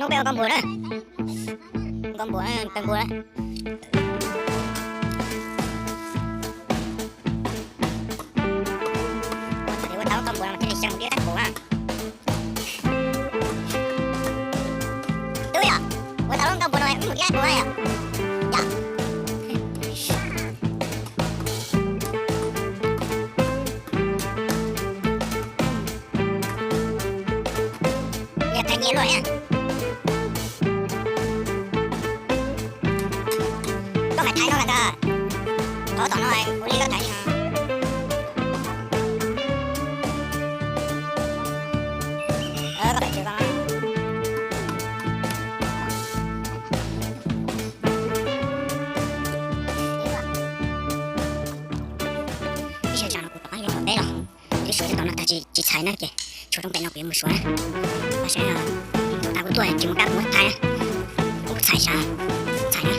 Nó bèo con bùa đó. Con bùa đó, con bùa đó. Tadi gua tahu kan bùa macam ni siang dia tak bùa. Tu ya. Gua tahu kan bùa này một cái bùa ya. Ya. Lihat lagi lo ya. Có phải thấy nó là ta. Thổ tỏ nó là của đi có thấy hả? Có thể chưa con. Cái sự chàng nó cũng có những vấn đề rồi. Cái sự cho tao là ta chỉ thấy nó kìa. Chỗ trong tay nó cũng một số này. Và sẽ là ta cũng tuổi chỉ một cái muốn thay cũng thay sao thay nữa.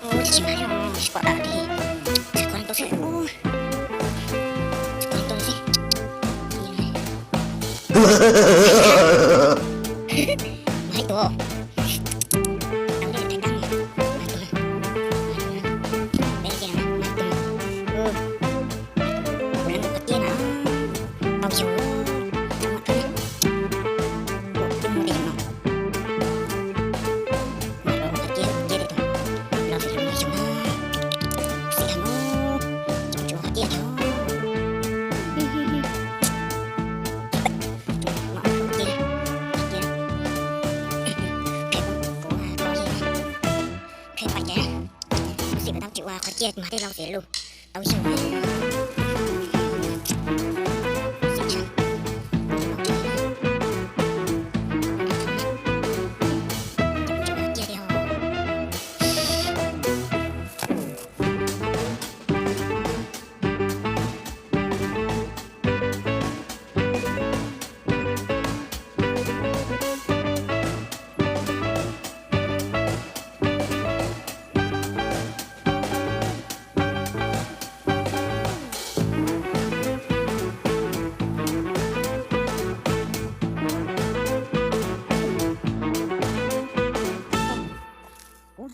Ôi chỉ mà nó quả đạo thì sẽ còn tôi sẽ con tôi sẽ mấy tổ đóng đi thành đăng mấy tổ đây kia nè mấy tổ của nó có tiền nào bao nhiêu trong một cái bộ cái mô đen nó mà nó có tiền kia đấy thôi nó phải dùng chúng nó sẽ thành nó chúng chúng có tiền thôi có chết mà thấy lâu sẽ luôn tao sợ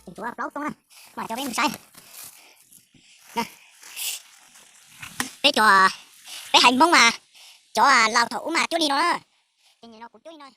tình chúa lóc không á mà cho bé mình sai nè bé cho bé hành bông mà cho lao thủ mà chú đi nó đó nó cũng chú đi thôi.